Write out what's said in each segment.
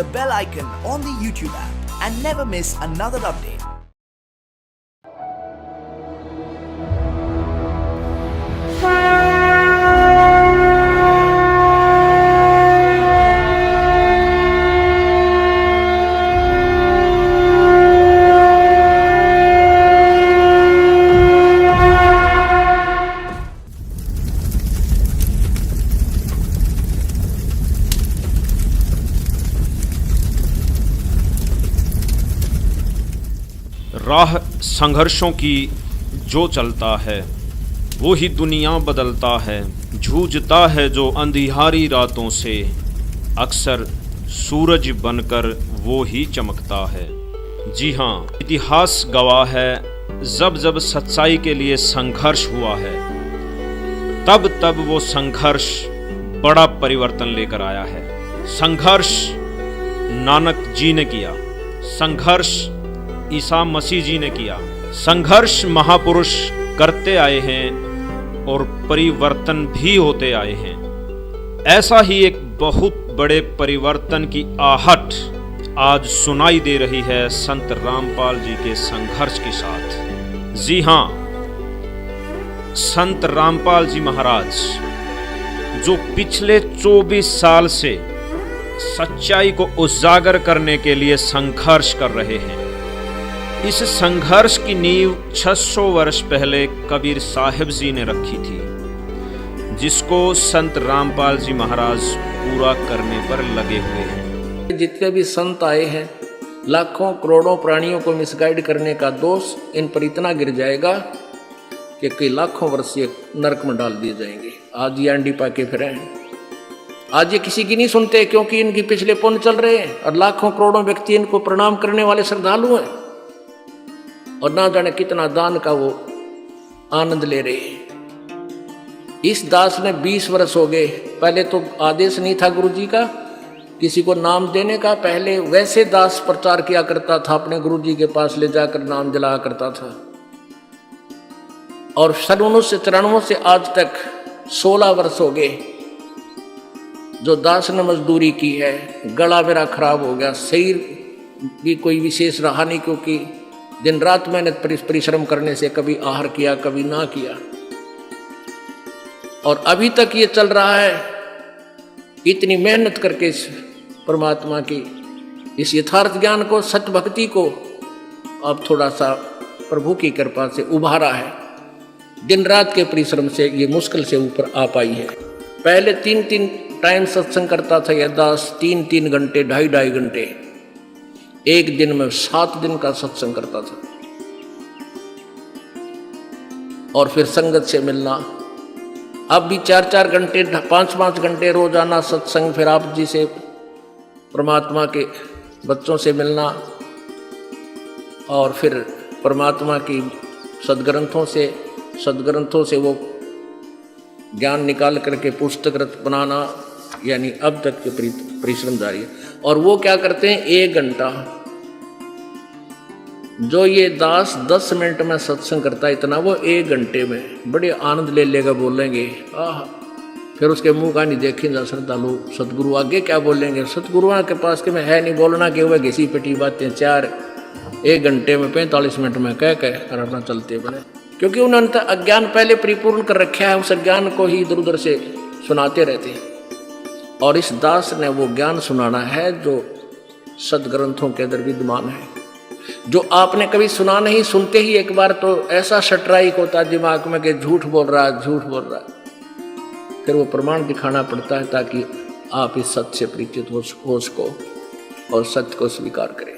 the bell icon on the YouTube app and never miss another update. राह संघर्षों की जो चलता है वो ही दुनिया बदलता है। जूझता है जो अंधियारी रातों से, अक्सर सूरज बनकर वो ही चमकता है। जी हाँ, इतिहास गवाह है, जब जब सच्चाई के लिए संघर्ष हुआ है तब तब वो संघर्ष बड़ा परिवर्तन लेकर आया है। संघर्ष नानक जी ने किया, संघर्ष ईसा मसीह जी ने किया, संघर्ष महापुरुष करते आए हैं और परिवर्तन भी होते आए हैं। ऐसा ही एक बहुत बड़े परिवर्तन की आहट आज सुनाई दे रही है संत रामपाल जी के संघर्ष के साथ। जी हाँ, संत रामपाल जी महाराज जो पिछले 24 साल से सच्चाई को उजागर करने के लिए संघर्ष कर रहे हैं। इस संघर्ष की नींव 600 वर्ष पहले कबीर साहिब जी ने रखी थी, जिसको संत रामपाल जी महाराज पूरा करने पर लगे हुए हैं। जितने भी संत आए हैं, लाखों करोड़ों प्राणियों को मिसगाइड करने का दोष इन पर इतना गिर जाएगा कि कई लाखों वर्ष ये नरक में डाल दिए जाएंगे। आज ये अंडी पाके फिरे हैं, आज ये किसी की नहीं सुनते क्योंकि इनकी पिछले पुण्य चल रहे हैं और लाखों करोड़ों व्यक्ति इनको प्रणाम करने वाले श्रद्धालु हैं और ना जाने कितना दान का वो आनंद ले रहे हैं। इस दास ने 20 वर्ष हो गए, पहले तो आदेश नहीं था गुरुजी का किसी को नाम देने का। पहले वैसे दास प्रचार किया करता था, अपने गुरुजी के पास ले जाकर नाम जलाया करता था। और सन 1994 से आज तक 16 वर्ष हो गए जो दास ने मजदूरी की है। गला मेरा खराब हो गया, शरीर भी कोई विशेष रहा नहीं क्योंकि दिन रात मेहनत परिश्रम करने से कभी आहार किया कभी ना किया, और अभी तक ये चल रहा है। इतनी मेहनत करके इस परमात्मा की इस यथार्थ ज्ञान को, सत्य भक्ति को अब थोड़ा सा प्रभु की कृपा से उभारा है। दिन रात के परिश्रम से ये मुश्किल से ऊपर आ पाई है। पहले 3-3 टाइम सत्संग करता था यह दास, 3-3 घंटे 2.5 घंटे, एक दिन में 7 दिन का सत्संग करता था। और फिर संगत से मिलना, अब भी 4-4 घंटे 5-5 घंटे रोजाना सत्संग, फिर आप जी से परमात्मा के बच्चों से मिलना और फिर परमात्मा की सदग्रंथों से वो ज्ञान निकाल करके पुस्तक बनाना, यानी अब तक के परिश्रम जारी है। और वो क्या करते हैं, 1 घंटा जो ये दास 10 मिनट में सत्संग करता है, इतना वो 1 घंटे में बड़े आनंद ले लेगा बोलेंगे। फिर उसके मुंह का नहीं देखेंगे श्रद्धालु, सतगुरु आगे क्या बोलेंगे। सतगुरुओं के पास के में है नहीं बोलना कि वह घिसी पिटी बातें 1 घंटे में 45 मिनट में कह कर अपना चलते बने, क्योंकि उन्होंने अज्ञान पहले परिपूर्ण कर रखा है। उस अज्ञान को ही इधर उधर से सुनाते रहते हैं। और इस दास ने वो ज्ञान सुनाना है जो सदग्रंथों के अंदर विद्यमान है, जो आपने कभी सुना नहीं। सुनते ही एक बार तो ऐसा स्ट्राइक होता दिमाग में कि झूठ बोल रहा है। फिर वो प्रमाण दिखाना पड़ता है ताकि आप इस सत्य से परिचित हो सको और सत्य को स्वीकार करें।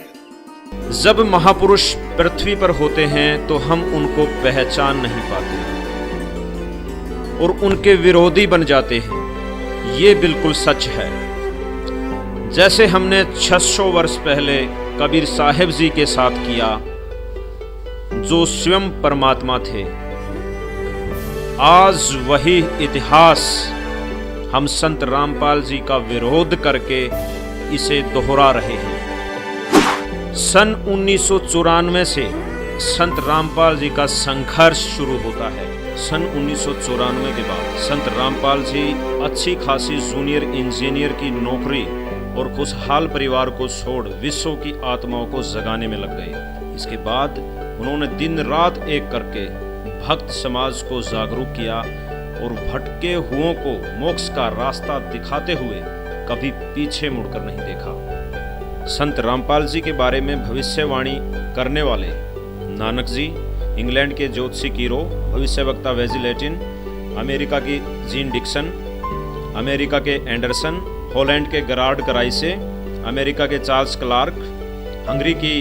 जब महापुरुष पृथ्वी पर होते हैं तो हम उनको पहचान नहीं पाते और उनके विरोधी बन जाते हैं। ये बिल्कुल सच है। जैसे हमने 600 वर्ष पहले कबीर साहिब जी के साथ किया, जो स्वयं परमात्मा थे, आज वही इतिहास हम संत रामपाल जी का विरोध करके इसे दोहरा रहे हैं। सन 1994 से संत रामपाल जी का संघर्ष शुरू होता है। सन 1994 के बाद संत रामपाल जी अच्छी खासी जूनियर इंजीनियर की नौकरी और खुशहाल परिवार को छोड़ विश्व की आत्माओं को जगाने में लग गए। इसके बाद उन्होंने दिन रात एक करके भक्त समाज को जागरूक किया और भटके हुओं को मोक्ष का रास्ता दिखाते हुए कभी पीछे मुड़कर नहीं देखा। संत रामपाल जी के बारे में भविष्यवाणी करने वाले नानक जी, इंग्लैंड के ज्योतिषी कीरो, भविष्यवक्ता वेजी लैटिन, अमेरिका की जीन डिक्सन, अमेरिका के एंडरसन, हॉलैंड के गरार्ड कराइसे, अमेरिका के चार्ल्स क्लार्क, हंगरी की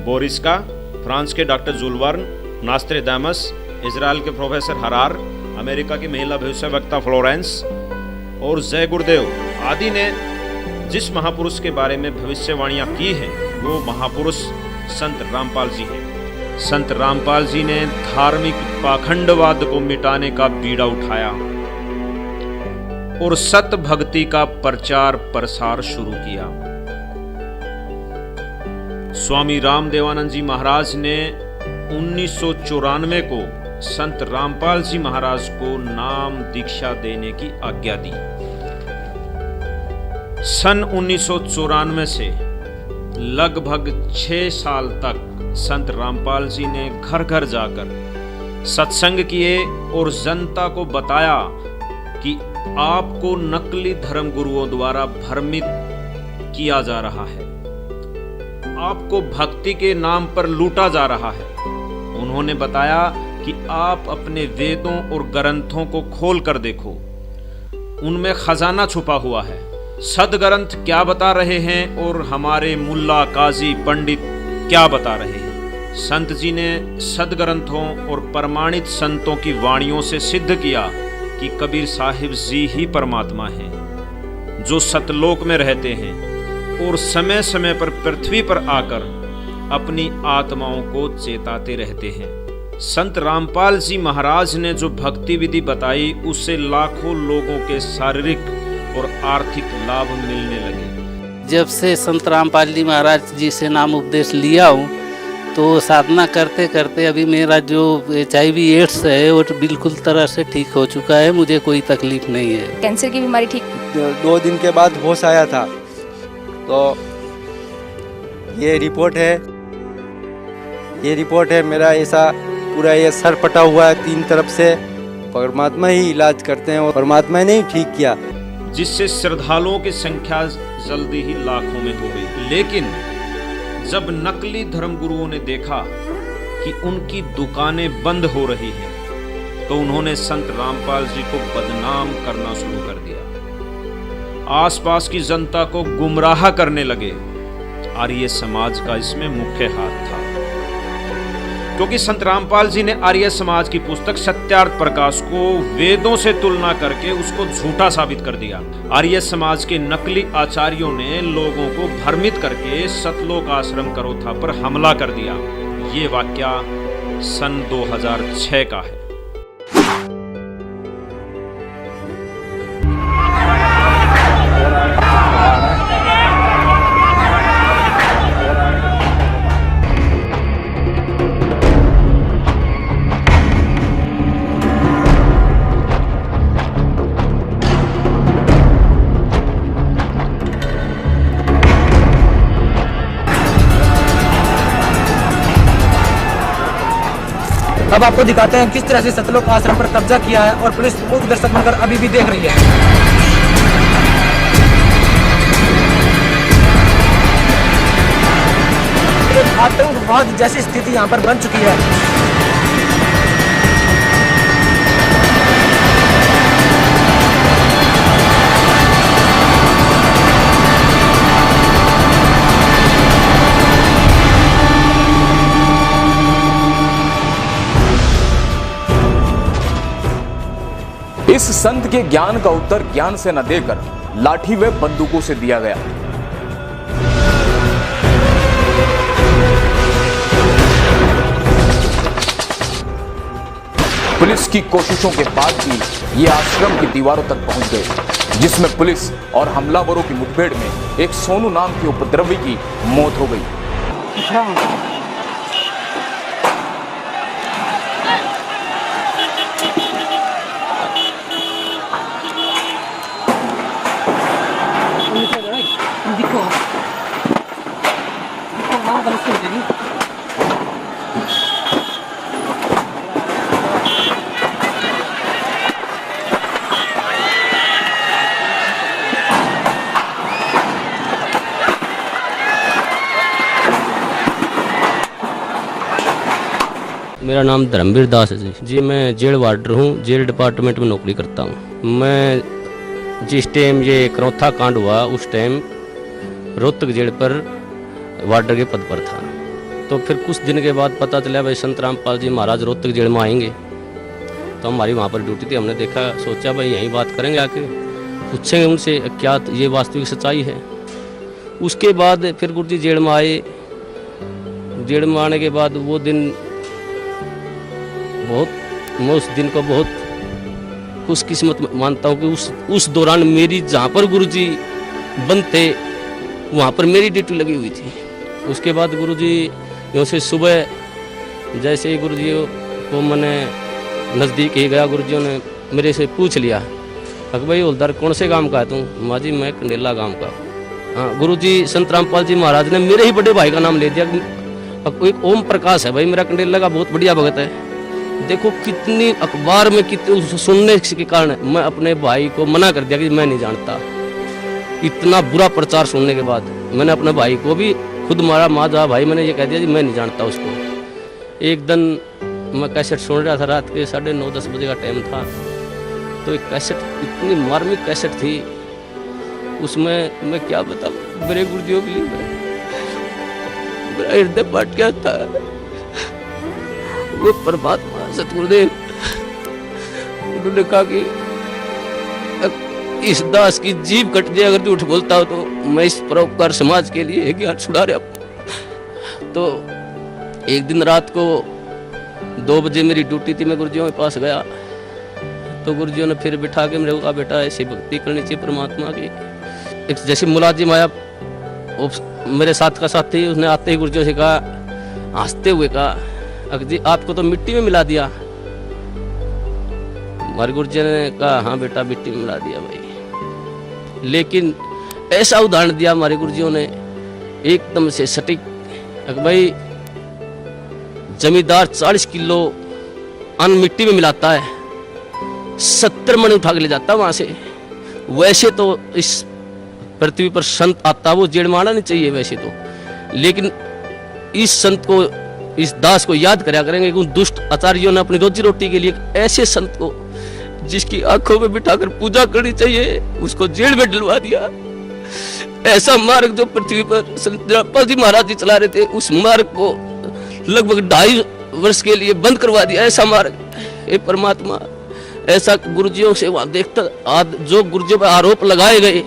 बोरिस्का, फ्रांस के डॉक्टर जुलवर्न, नास्त्रेदामस, इजराइल के प्रोफेसर हरार, अमेरिका की महिला भविष्यवक्ता फ्लोरेंस और जय गुरुदेव आदि ने जिस महापुरुष के बारे में भविष्यवाणियां की हैं वो महापुरुष संत रामपाल जी हैं। संत रामपाल जी ने धार्मिक पाखंडवाद को मिटाने का बीड़ा उठाया और सत भक्ति का प्रचार प्रसार शुरू किया। स्वामी रामदेवानंद जी महाराज ने 1994 को संत रामपाल जी महाराज को नाम दीक्षा देने की आज्ञा दी। सन 1994 से लगभग 6 साल तक संत रामपाल जी ने घर घर जाकर सत्संग किए और जनता को बताया कि आपको नकली धर्म गुरुओं द्वारा भ्रमित किया जा रहा है, आपको भक्ति के नाम पर लूटा जा रहा है। उन्होंने बताया कि आप अपने वेदों और ग्रंथों को खोल कर देखो, उनमें खजाना छुपा हुआ है। सदग्रंथ क्या बता रहे हैं और हमारे मुल्ला, काजी, पंडित क्या बता रहे हैं। संत जी ने सदग्रंथों और प्रमाणित संतों की वाणियों से सिद्ध किया कि कबीर साहिब जी ही परमात्मा हैं, जो सतलोक में रहते हैं और समय समय पर पृथ्वी पर आकर अपनी आत्माओं को चेताते रहते हैं। संत रामपाल जी महाराज ने जो भक्ति विधि बताई उससे लाखों लोगों के शारीरिक और आर्थिक लाभ मिलने लगे। जब से संत रामपाल जी महाराज जी से नाम उपदेश लिया हूँ तो साधना करते करते अभी मेरा जो HIV एड्स है वो बिल्कुल तरह से ठीक हो चुका है, मुझे कोई तकलीफ नहीं है। कैंसर की बीमारी ठीक 2 दिन के बाद होश आया था। तो ये रिपोर्ट है मेरा ऐसा पूरा ये सर पटा हुआ है 3 तरफ से। परमात्मा ही इलाज करते हैं और परमात्मा ने ही ठीक किया, जिससे श्रद्धालुओं की संख्या जल्दी ही लाखों में हो गई। लेकिन जब नकली धर्म गुरुओं ने देखा कि उनकी दुकानें बंद हो रही हैं, तो उन्होंने संत रामपाल जी को बदनाम करना शुरू कर दिया। आसपास की जनता को गुमराह करने लगे। आर्य समाज का इसमें मुख्य हाथ था, क्योंकि संत रामपाल जी ने आर्य समाज की पुस्तक सत्यार्थ प्रकाश को वेदों से तुलना करके उसको झूठा साबित कर दिया। आर्य समाज के नकली आचार्यों ने लोगों को भ्रमित करके सतलोक आश्रम करोथा पर हमला कर दिया। ये वाकया सन 2006 का है। अब आपको दिखाते हैं किस तरह से सतलोक आश्रम पर कब्जा किया है और पुलिस मूक दर्शक बनकर अभी भी देख रही है। एक आतंकवाद जैसी स्थिति यहाँ पर बन चुकी है। इस संत के ज्ञान का उत्तर ज्ञान से न देकर लाठी व बंदूकों से दिया गया। पुलिस की कोशिशों के बाद भी ये आश्रम की दीवारों तक पहुंच गए, जिसमें पुलिस और हमलावरों की मुठभेड़ में एक सोनू नाम के उपद्रवी की मौत हो गई। मेरा नाम धर्मवीर दास है जी। मैं जेल वार्डर हूँ, जेल डिपार्टमेंट में नौकरी करता हूँ। मैं जिस टाइम ये करौथा कांड हुआ उस टाइम रोहतक जेल पर वार्डर के पद पर था। तो फिर कुछ दिन के बाद पता चला भाई संत रामपाल जी महाराज रोहतक जेल में आएंगे। तो हमारी वहाँ पर ड्यूटी थी, हमने देखा, सोचा भाई यहीं बात करेंगे, आके पूछेंगे उनसे क्या ये वास्तविक सच्चाई है। उसके बाद फिर गुरु जी जेल में आए। जेल में आने के बाद वो दिन मैं उस दिन को बहुत खुशकिस्मत मानता हूँ कि उस दौरान मेरी जहाँ पर गुरुजी बंद थे वहाँ पर मेरी ड्यूटी लगी हुई थी। उसके बाद गुरुजी यहाँ से सुबह जैसे ही गुरुजी को मैंने नज़दीक ही गया, गुरुजियों ने मेरे से पूछ लिया कि भाई हवलदार कौन से गांव का है तू? माँ जी मैं कंडेला गांव का। हाँ, गुरुजी संत रामपाल जी महाराज ने मेरे ही बड़े भाई का नाम ले दिया। एक ओम प्रकाश है भाई, मेरा कंडेला का बहुत बढ़िया भगत है। देखो कितनी अखबार में कितने सुनने के कारण मैं अपने भाई को मना कर दिया कि मैं नहीं जानता। इतना बुरा प्रचार सुनने के बाद मैंने अपने भाई को भी खुद मारा, माँ जा भाई, मैंने ये कह दिया कि मैं नहीं जानता उसको। एक दिन मैं कैसेट सुन रहा था, रात के 9:30-10 बजे का टाइम था। तो एक कैसेट, इतनी मार्मिक कैसेट थी, उसमें मैं क्या बताऊँ, मेरे गुरुजियों के लिए मेरा हृदय फट गया था। वो परमात्मा सतगुरुदेव उन्होंने कहा कि इस दास की जीभ कट जाए अगर झूठ बोलता हो तो मैं इस परोपकार समाज के लिए एक हाथ छुड़ा रहा। तो एक दिन रात को 2 बजे मेरी ड्यूटी थी, मैं गुरुजियों के पास गया। तो गुरुजियों ने फिर बिठा के मेरे को कहा बेटा ऐसी भक्ति करनी चाहिए परमात्मा की। एक जैसे मुलाजिम आया वो मेरे साथ का साथी, उसने आते ही गुरुजियों से कहा, हंसते हुए कहा, जी आपको तो मिट्टी में मिला दिया। हमारे गुरुजी ने कहा हाँ बेटा मिट्टी में मिला दिया भाई। लेकिन ऐसा उदाहरण दिया हमारे गुरुजियों ने एकदम से सटीक, भाई जमींदार 40 किलो अन्न मिट्टी में मिलाता है, 70 मन उठा के ले जाता वहां से। वैसे तो इस पृथ्वी पर संत आता वो जेल में आना नहीं चाहिए वैसे तो, लेकिन इस संत को, इस दास को याद कराया करेंगे कि उन दुष्ट आचार्यों ने अपनी रोजी रोटी के लिए ऐसे संत को जिसकी आंखों में बिठाकर पूजा करनी चाहिए उसको जेल में डलवा दिया। ऐसा मार्ग जो पृथ्वी पर संत रामपाल जी महाराज जी चला रहे थे उस मार्ग को लगभग 2.5 वर्ष के लिए बंद करवा दिया। ऐसा मार्ग, हे परमात्मा, ऐसा गुरुजियों से वहां देखता जो गुरुजियों पर आरोप लगाए गए,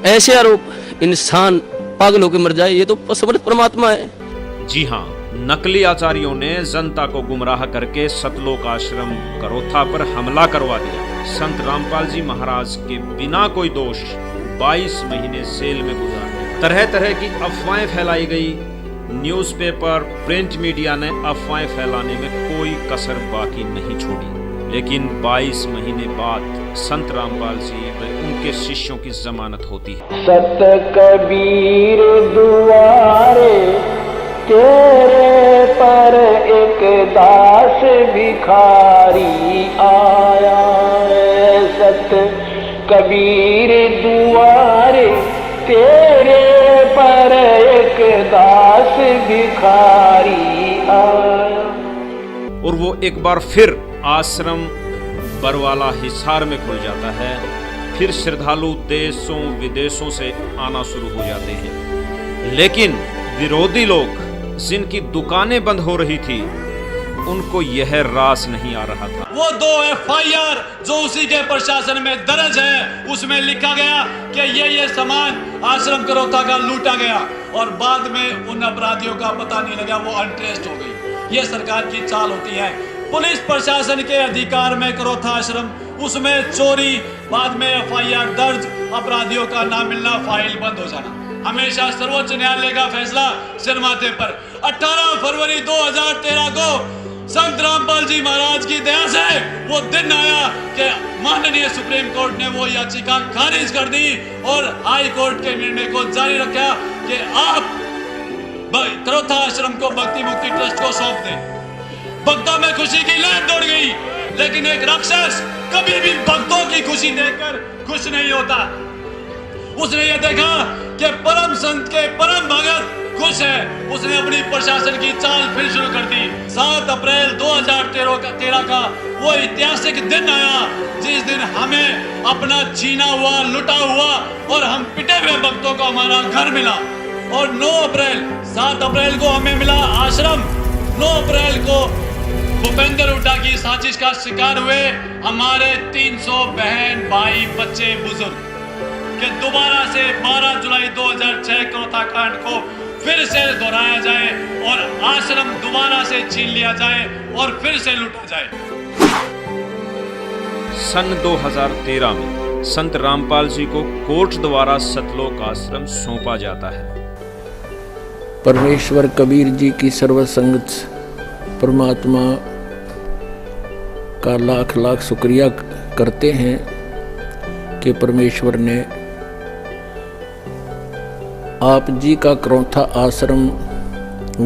ऐसे आरोप इंसान पागल होकर मर जाए, ये तो समर्थ परमात्मा है। जी हाँ, नकली आचार्यों ने जनता को गुमराह करके सतलोक आश्रम करौथा पर हमला करवा दिया। संत रामपाल जी महाराज के बिना कोई दोष 22 महीने जेल में गुजारे। तरह तरह की अफवाहें फैलाई गई। न्यूज़पेपर, प्रिंट मीडिया ने अफवाहें फैलाने में कोई कसर बाकी नहीं छोड़ी। लेकिन 22 महीने बाद संत रामपाल जी व उनके शिष्यों की जमानत होती है। सत कबीर दुआरे तेरे पर एक दास भिखारी आया। सत कबीर दुआरे तेरे पर एक दास भिखारी आया। और वो एक बार फिर आश्रम बरवाला हिसार में खुल जाता है। फिर श्रद्धालु देशों विदेशों से आना शुरू हो जाते हैं। लेकिन विरोधी लोग जिनकी दुकानें बंद हो रही थी उनको यह रास नहीं आ रहा था। वो 2 FIR जो उसी के प्रशासन में दर्ज है उसमें लिखा गया कि ये सामान आश्रम करौथा का लूटा गया और बाद में उन अपराधियों का पता नहीं लगा, वो अनट्रेस्ड हो गई। ये सरकार की चाल होती है। पुलिस प्रशासन के अधिकार में करौथा आश्रम, उसमें चोरी, बाद में FIR दर्ज, अपराधियों का ना मिलना, फाइल बंद हो जाना। हमेशा सर्वोच्च न्यायालय का फैसला सिर माथे पर। 18 फरवरी 2013 को संत रामपाल जी महाराज की दया से वो दिन आया कि माननीय सुप्रीम कोर्ट ने वो याचिका खारिज कर दी और हाई कोर्ट के निर्णय को जारी रखा कि आप करोथा आश्रम को भक्ति मुक्ति ट्रस्ट को सौंप दे। भक्तों में खुशी की लहर दौड़ गई, लेकिन एक राक्षस कभी भी भक्तों की खुशी देखकर खुश नहीं होता। उसने ये देखा कि परम संत के परम भगत खुश है, उसने अपनी प्रशासन की चाल फिर शुरू कर दी। 7 अप्रैल 2013 का वो ऐतिहासिक दिन आया जिस दिन हमें अपना छीना हुआ, लुटा हुआ और हम पिटे हुए भक्तों को हमारा घर मिला। और 7 अप्रैल को हमें मिला आश्रम। 9 अप्रैल को भूपेंद्र हुड्डा की साजिश का शिकार हुए हमारे 300 बहन भाई बच्चे बुजुर्ग के दोबारा से 12 जुलाई 2006 करोथा कांड को फिर से दोहराया जाए और आश्रम दोबारा से छीन लिया जाए और फिर से लूटा जाए। सन 2013 में संत रामपाल जी को कोर्ट द्वारा सतलोक आश्रम सौंपा जाता है। परमेश्वर कबीर जी की सर्वसंगत परमात्मा का लाख लाख शुक्रिया करते हैं कि परमेश्वर ने आप जी का करोथा आश्रम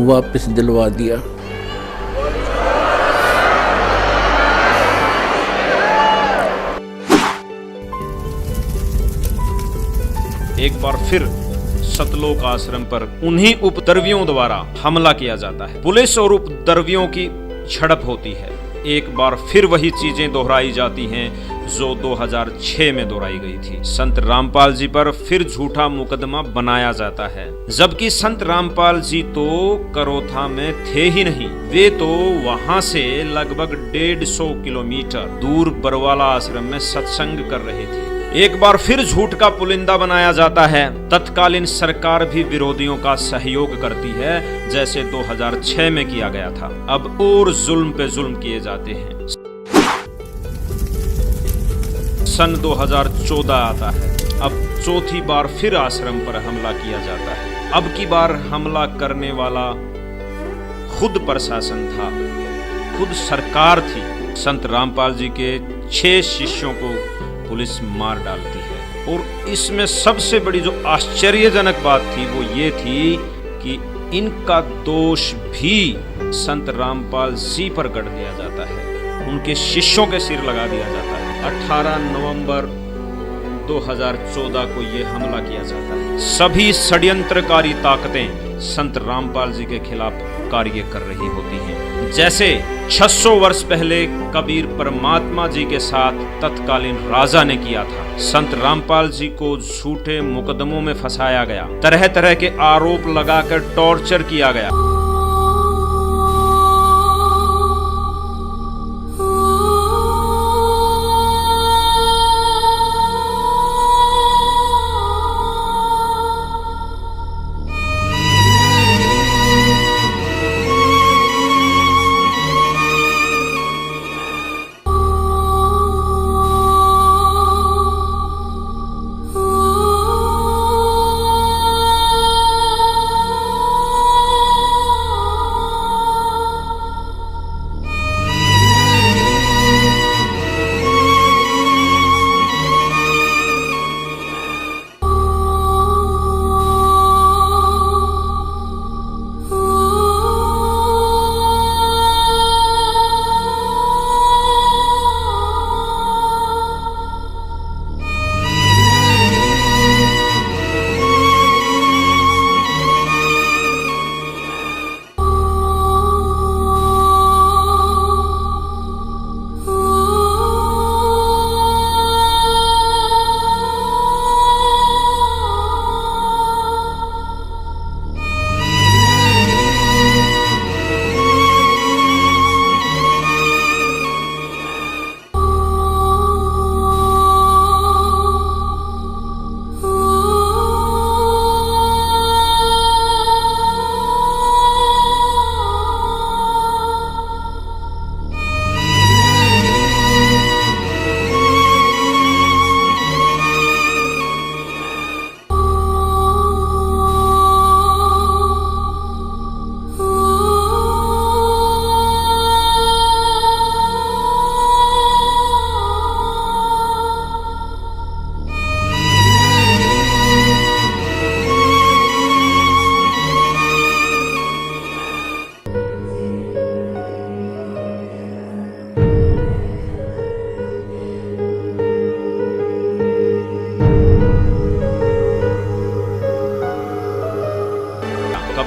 वापस दिलवा दिया। एक बार फिर सतलोक आश्रम पर उन्हीं उपद्रवियों द्वारा हमला किया जाता है। पुलिस और उपद्रवियों की झड़प होती है। एक बार फिर वही चीजें दोहराई जाती हैं जो 2006 में दोहराई गई थी। संत रामपाल जी पर फिर झूठा मुकदमा बनाया जाता है, जबकि संत रामपाल जी तो करोथा में थे ही नहीं। वे तो वहां से लगभग 150 किलोमीटर दूर बरवाला आश्रम में सत्संग कर रहे थे। एक बार फिर झूठ का पुलिंदा बनाया जाता है। तत्कालीन सरकार भी विरोधियों का सहयोग करती है, जैसे 2006 में किया गया था। अब और जुल्म पे जुल्म किए जाते हैं। सन 2014 आता है। अब चौथी बार फिर आश्रम पर हमला किया जाता है। अब की बार हमला करने वाला खुद प्रशासन था, खुद सरकार थी। संत रामपाल जी के 6 शिष्यों को पुलिस मार डालती है। और इसमें सबसे बड़ी जो आश्चर्यजनक बात थी वो ये थी कि इनका दोष भी संत रामपाल जी पर गढ़ दिया जाता है, उनके शिष्यों के सिर लगा दिया जाता है। 18 नवंबर 2014 को ये हमला किया जाता है। सभी षड्यंत्रकारी ताकतें संत रामपाल जी के खिलाफ कार्य कर रही होती हैं। जैसे 600 वर्ष पहले कबीर परमात्मा जी के साथ तत्कालीन राजा ने किया था। संत रामपाल जी को झूठे मुकदमों में फंसाया गया, तरह तरह के आरोप लगाकर टॉर्चर किया गया।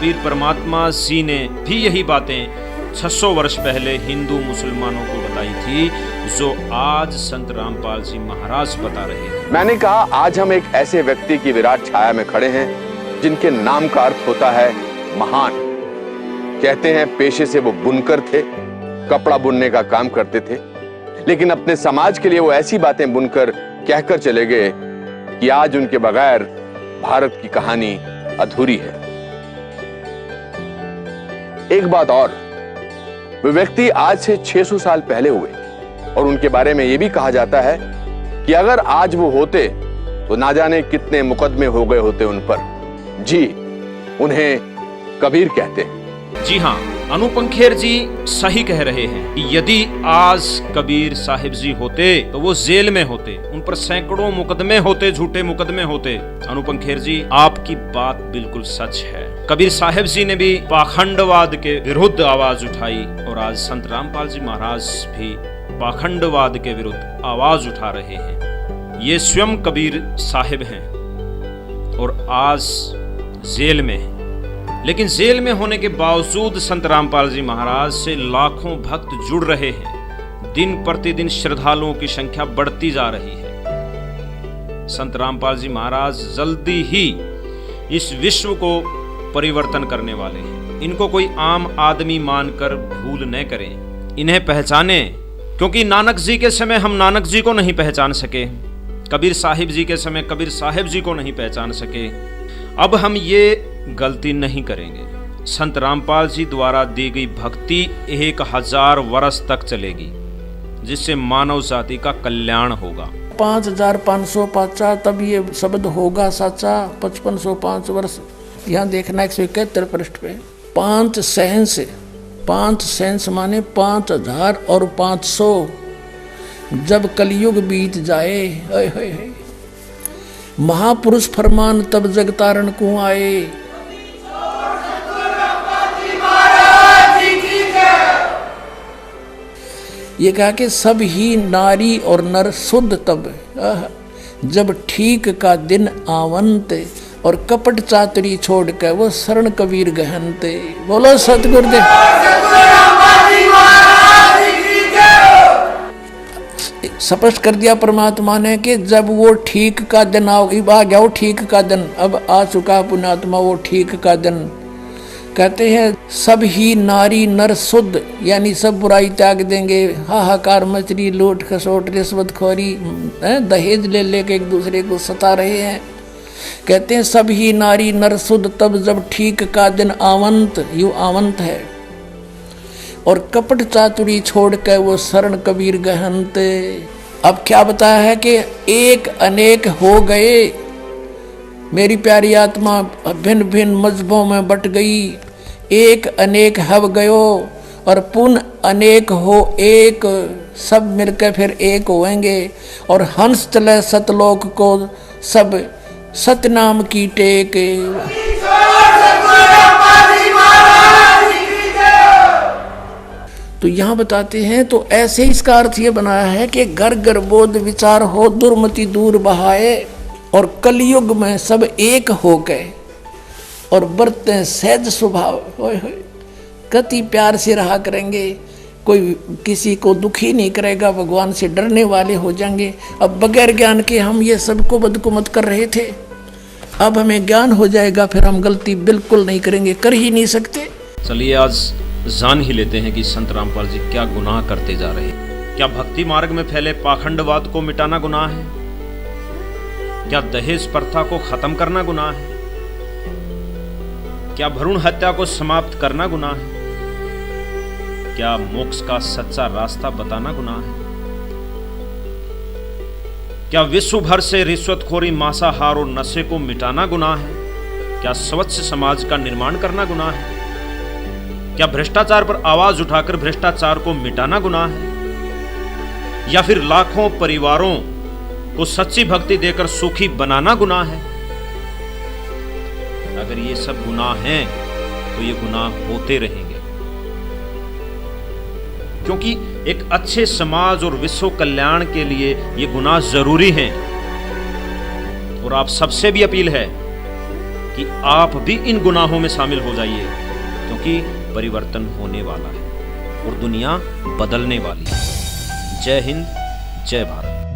कबीर परमात्मा जी ने भी यही बातें 600 वर्ष पहले हिंदू मुसलमानों को बताई थी, जो आज संत रामपाल जी महाराज बता रहे हैं। मैंने कहा आज हम एक ऐसे व्यक्ति की विराट छाया में खड़े हैं जिनके नाम का अर्थ होता है महान। कहते हैं पेशे से वो बुनकर थे, कपड़ा बुनने का काम करते थे, लेकिन अपने समाज के लिए वो ऐसी बातें बुनकर कहकर चले गए कि आज उनके बगैर भारत की कहानी अधूरी है। एक बात और, वे व्यक्ति आज से 600 साल पहले हुए और उनके बारे में यह भी कहा जाता है कि अगर आज वो होते तो ना जाने कितने मुकदमे हो गए होते उन पर। जी, उन्हें कबीर कहते हैं। जी हाँ, अनुपम खेर जी सही कह रहे हैं कि यदि आज कबीर साहिब जी होते तो वो जेल में होते, उन पर सैकड़ों मुकदमे होते, झूठे मुकदमे होते। अनुपम खेर जी, आपकी बात बिल्कुल सच है। कबीर साहिब जी ने भी पाखंडवाद के विरुद्ध आवाज उठाई और आज संत रामपाल जी महाराज भी पाखंडवाद के विरुद्ध आवाज उठा रहे हैं। ये स्वयं कबीर साहिब हैं और आज जेल में हैं, लेकिन जेल में होने के बावजूद संत रामपाल जी महाराज से लाखों भक्त जुड़ रहे हैं। दिन प्रतिदिन श्रद्धालुओं की संख्या बढ़ती जा रही है। संत रामपाल जी महाराज जल्दी ही इस विश्व को परिवर्तन करने वाले हैं। इनको कोई आम आदमी मानकर भूल न करें, इन्हें पहचाने, क्योंकि नानक जी के समय हम नानक जी को नहीं पहचान सके, कबीर साहिब जी के समय कबीर साहिब जी को नहीं पहचान सके। अब हम ये गलती नहीं करेंगे। संत रामपाल जी द्वारा दी गई भक्ति 1000 वर्ष तक चलेगी, जिससे मानव जाति का कल्याण होगा। 5550 तब ये शब्द होगा साचा। 5505 वर्ष यहाँ देखना 171 पृष्ठ पे 5 सहंस। 5 सहंस माने 5000 और 500। जब कलयुग बीत जाए, महापुरुष फरमान तब जगतारण को आए। ये कहा कि सब ही नारी और नर शुद्ध तब, जब ठीक का दिन आवंत, और कपट चातुरी छोड़ के वो शरण कबीर गहनते। बोलो सतगुरुदेव। स्पष्ट कर दिया परमात्मा ने कि जब वो ठीक का दिन आ गया, वो ठीक का दिन अब आ चुका पुण्यात्मा, वो ठीक का दिन। कहते हैं सब ही नारी नर शुद्ध, यानी सब बुराई त्याग देंगे। हाहाकार मचरी, लूट खसोट रिश्वतखोरी, दहेज ले लेके एक दूसरे को सता रहे हैं। कहते हैं सब ही नारी नर शुद्ध तब जब ठीक का दिन आवंत, यू आवंत है, और कपट चातुरी छोड़ के वो शरण कबीर गहनते। अब क्या बताया है कि एक अनेक हो गए, मेरी प्यारी आत्मा भिन्न भिन्न मजहबों में बट गई। एक अनेक हव गयो और पुनः अनेक हो एक, सब मिलकर फिर एक होएंगे। और हंस चले सतलोक को सब सतनाम की टेक। तो यहाँ बताते हैं, तो ऐसे इसका अर्थ ये बनाया है कि घर घर बोध विचार हो, दुर्मति दूर बहाए, और कलयुग में सब एक हो गए और बरते सहज स्वभाव। कति प्यार से रहा करेंगे, कोई किसी को दुखी नहीं करेगा, भगवान से डरने वाले हो जाएंगे। अब बगैर ज्ञान के हम ये सबको बदकुमत कर रहे थे, अब हमें ज्ञान हो जाएगा, फिर हम गलती बिल्कुल नहीं करेंगे, कर ही नहीं सकते। चलिए आज जान ही लेते हैं कि संत रामपाल जी क्या गुनाह करते जा रहे हैं। क्या भक्ति मार्ग में फैले पाखंडवाद को मिटाना गुनाह है? क्या दहेज प्रथा को खत्म करना गुनाह है? क्या भ्रूण हत्या को समाप्त करना गुनाह है? क्या मोक्ष का सच्चा रास्ता बताना गुनाह है? क्या विश्व भर से रिश्वतखोरी, मांसाहार और नशे को मिटाना गुनाह है? क्या स्वच्छ समाज का निर्माण करना गुनाह है? क्या भ्रष्टाचार पर आवाज उठाकर भ्रष्टाचार को मिटाना गुनाह है? या फिर लाखों परिवारों को सच्ची भक्ति देकर सुखी बनाना गुनाह है? अगर ये सब गुनाह हैं तो ये गुनाह होते रहेंगे, क्योंकि एक अच्छे समाज और विश्व कल्याण के लिए ये गुनाह जरूरी हैं। और आप सबसे भी अपील है कि आप भी इन गुनाहों में शामिल हो जाइए, क्योंकि परिवर्तन होने वाला है और दुनिया बदलने वाली है। जय हिंद, जय भारत।